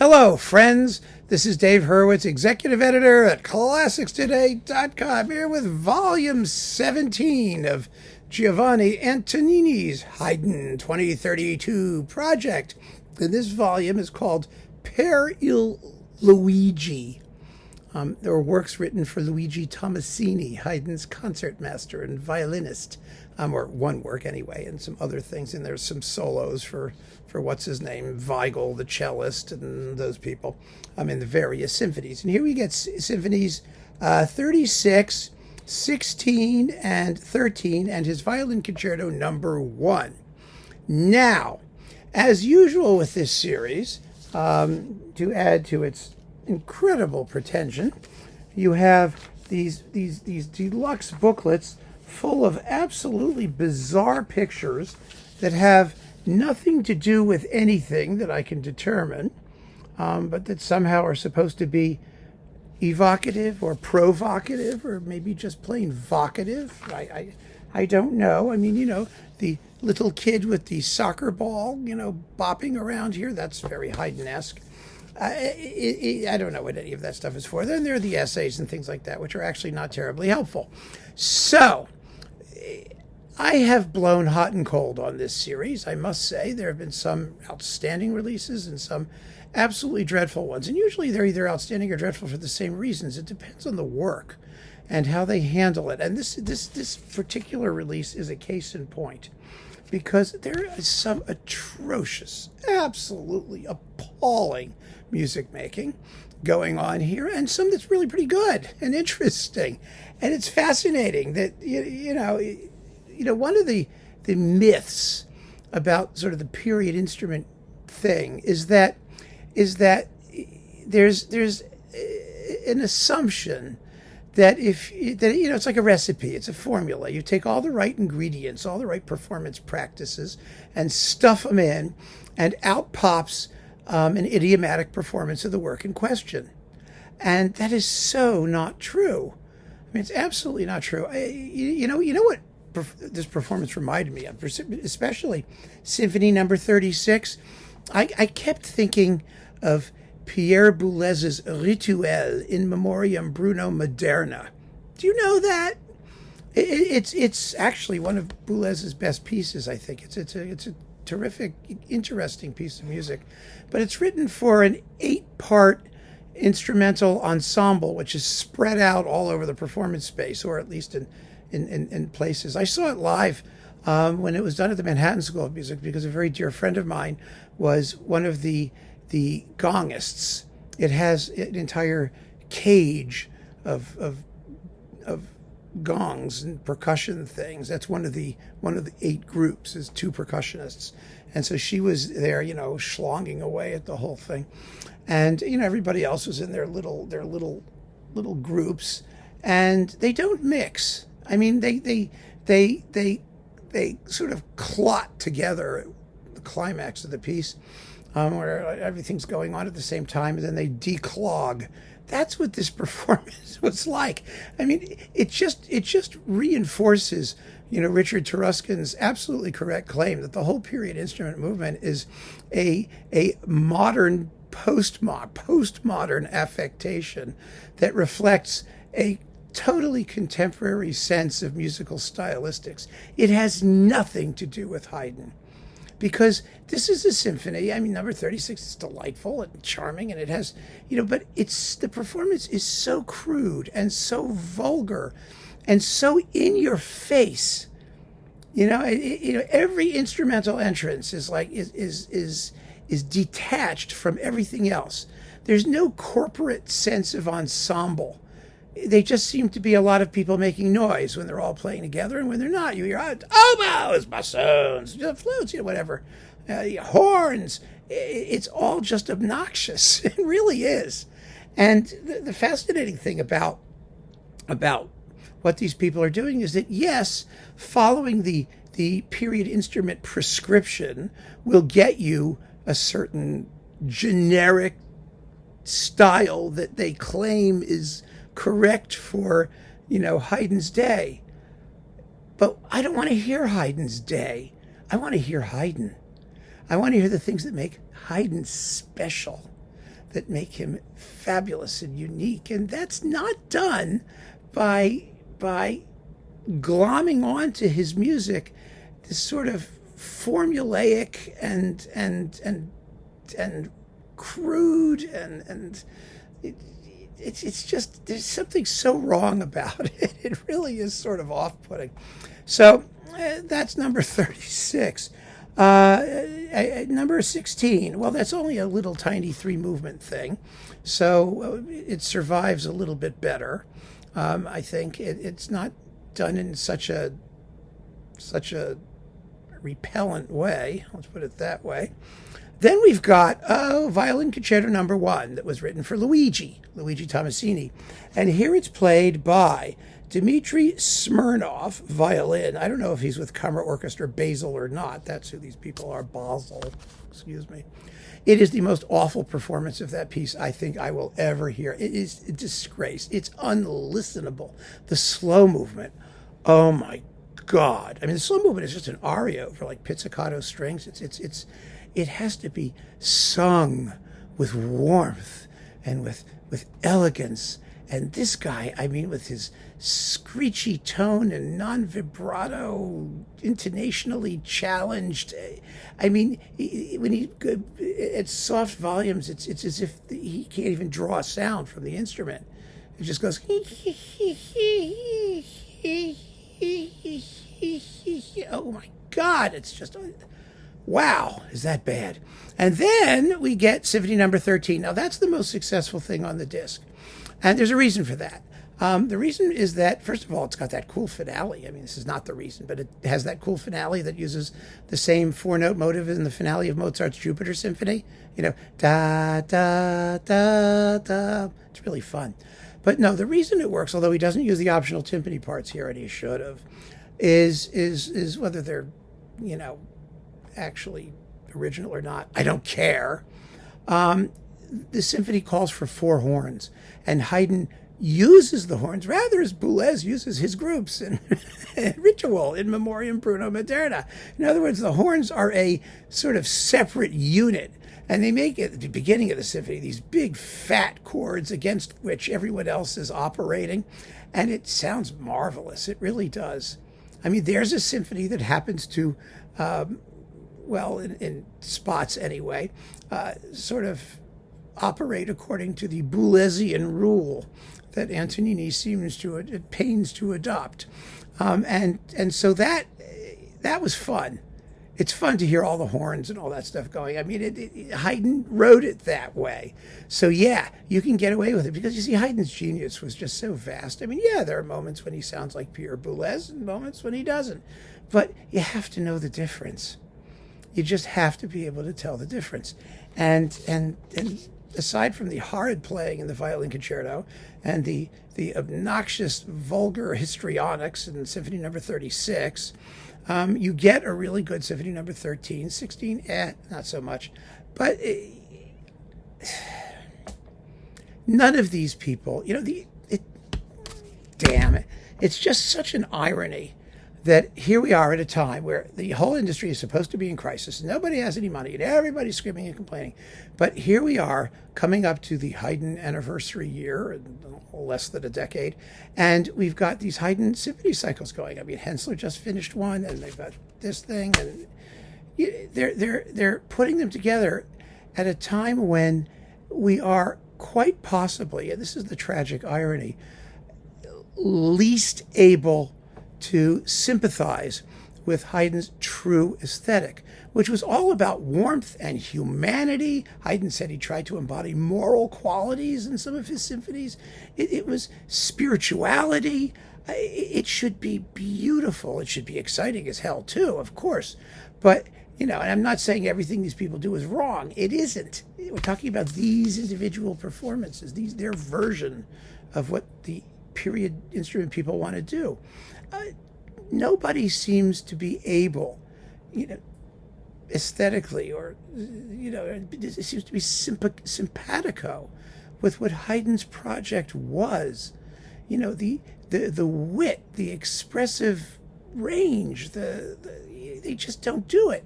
Hello, friends. This is Dave Hurwitz, executive editor at ClassicsToday.com, here with volume 17 of Giovanni Antonini's Haydn 2032 project. And this volume is called Per il Luigi. There were works written for Luigi Tommasini, Haydn's concertmaster and violinist, or one work anyway, and some other things. And there's some solos for what's his name, Weigel, the cellist, and those people in the various symphonies. And here we get Symphonies 36, 16, and 13, and his Violin Concerto No. 1. Now, as usual with this series, to add to its incredible pretension, you have these deluxe booklets full of absolutely bizarre pictures that have nothing to do with anything that I can determine, but that somehow are supposed to be evocative or provocative or maybe just plain vocative. I don't know. I mean, the little kid with the soccer ball, bopping around here, that's very Haydn-esque. I don't know what any of that stuff is for. Then there are the essays and things like that, which are actually not terribly helpful. So, I have blown hot and cold on this series, I must say. There have been some outstanding releases and some absolutely dreadful ones. And usually they're either outstanding or dreadful for the same reasons. It depends on the work and how they handle it. And this particular release is a case in point, because there is some atrocious, absolutely appalling music making going on here, and some that's really pretty good and interesting. And it's fascinating that, one of the myths about sort of the period instrument thing is that there's an assumption that it's like a recipe, it's a formula. You take all the right ingredients, all the right performance practices, and stuff them in, and out pops an idiomatic performance of the work in question. And that is so not true. I mean, it's absolutely not true. You know what this performance reminded me of, especially Symphony No. 36. I kept thinking of Pierre Boulez's Rituel in Memoriam Bruno Moderna. Do you know that? It's actually one of Boulez's best pieces, I think. It's a terrific, interesting piece of music. But it's written for an 8-part instrumental ensemble, which is spread out all over the performance space, or at least in places. I saw it live when it was done at the Manhattan School of Music, because a very dear friend of mine was one of the gongists. It has an entire cage of gongs and percussion things. That's one of the 8 groups, is 2 percussionists. And so she was there, schlonging away at the whole thing. And, everybody else was in their little groups, and they don't mix. I mean, they sort of clot together at the climax of the piece, where everything's going on at the same time, and then they declog. That's what this performance was like. I mean, it just reinforces, Richard Taruskin's absolutely correct claim that the whole period instrument movement is a modern postmodern affectation that reflects a totally contemporary sense of musical stylistics. It has nothing to do with Haydn, because this is a symphony. I mean, No. 36 is delightful and charming, and it has, but the performance is so crude and so vulgar and so in your face. Every instrumental entrance is detached from everything else. There's no corporate sense of ensemble. They just seem to be a lot of people making noise when they're all playing together, and when they're not, you hear oboes, bassoons, flutes, whatever, horns. It's all just obnoxious. It really is. And the fascinating thing about what these people are doing is that, yes, following the period instrument prescription will get you a certain generic style that they claim is correct for, Haydn's day. But I don't want to hear Haydn's day. I want to hear Haydn. I want to hear the things that make Haydn special. that make him fabulous and unique. And that's not done by glomming onto his music this sort of formulaic and crude and it's just, there's something so wrong about it. It really is sort of off-putting. So that's number 36. Number 16, well, that's only a little tiny 3-movement thing, so it survives a little bit better. I think it's not done in such a repellent way, let's put it that way. Then we've got Violin Concerto No. 1 that was written for Luigi Tomasini. And here it's played by Dmitry Smirnov, violin. I don't know if he's with Kammerorchester Basel or not. That's who these people are, Basel, excuse me. It is the most awful performance of that piece I think I will ever hear. It is a disgrace. It's unlistenable. The slow movement, oh my God. I mean, the slow movement is just an aria for like pizzicato strings. It has to be sung with warmth and with elegance. And this guy, I mean, with his screechy tone and non-vibrato, intonationally challenged. I mean, when he at soft volumes, it's as if he can't even draw a sound from the instrument. It just goes. Oh my God! It's just. Wow, is that bad? And then we get Symphony No. 13. Now, that's the most successful thing on the disc. And there's a reason for that. The reason is that, first of all, it's got that cool finale. I mean, this is not the reason, but it has that cool finale that uses the same 4-note motive in the finale of Mozart's Jupiter Symphony. You know, da, da, da, da. It's really fun. But no, the reason it works, although he doesn't use the optional timpani parts here, and he should have, is whether they're, you know, actually original or not. I don't care. The symphony calls for 4 horns, and Haydn uses the horns rather as Boulez uses his groups in Ritual in Memoriam Bruno Maderna. In other words, the horns are a sort of separate unit, and they make at the beginning of the symphony these big fat chords against which everyone else is operating, and it sounds marvelous. It really does. I mean, there's a symphony that happens to well, in spots anyway, sort of operate according to the Boulezian rule that Antonini seems to, at pains to adopt. And so that was fun. It's fun to hear all the horns and all that stuff going. I mean, Haydn wrote it that way. So yeah, you can get away with it because you see Haydn's genius was just so vast. I mean, yeah, there are moments when he sounds like Pierre Boulez and moments when he doesn't. But you have to know the difference. You just have to be able to tell the difference. And aside from the horrid playing in the Violin Concerto and the obnoxious, vulgar histrionics in Symphony No. 36, you get a really good Symphony No. 13. 16, not so much. But none of these people, you know, damn it. It's just such an irony that here we are at a time where the whole industry is supposed to be in crisis. Nobody has any money, and everybody's screaming and complaining. But here we are coming up to the Haydn anniversary year, less than a decade, and we've got these Haydn symphony cycles going. I mean, Hensler just finished one, and they've got this thing, and they're putting them together at a time when we are quite possibly, and this is the tragic irony, least able to sympathize with Haydn's true aesthetic, which was all about warmth and humanity. Haydn said he tried to embody moral qualities in some of his symphonies. It was spirituality. It should be beautiful. It should be exciting as hell too, of course. But, you know, and I'm not saying everything these people do is wrong. It isn't. We're talking about these individual performances, their version of what the period instrument people want to do. Nobody seems to be able, you know, aesthetically, or, you know, it seems to be simpatico with what Haydn's project was. You know, the wit, the expressive range, they just don't do it.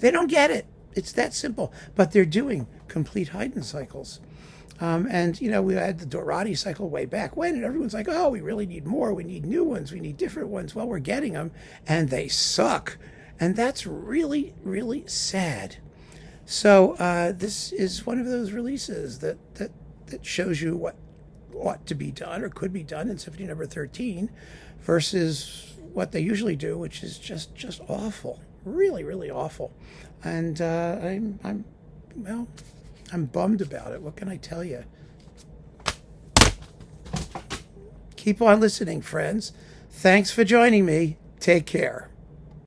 They don't get it. It's that simple. But they're doing complete Haydn cycles. And, you know, we had the Dorati cycle way back when, and everyone's like, oh, we really need more. We need new ones. We need different ones. Well, we're getting them, and they suck. And that's really, really sad. So this is one of those releases that shows you what ought to be done or could be done in Symphony Number 13 versus what they usually do, which is just awful. Really, really awful. And I'm bummed about it. What can I tell you? Keep on listening, friends. Thanks for joining me. Take care.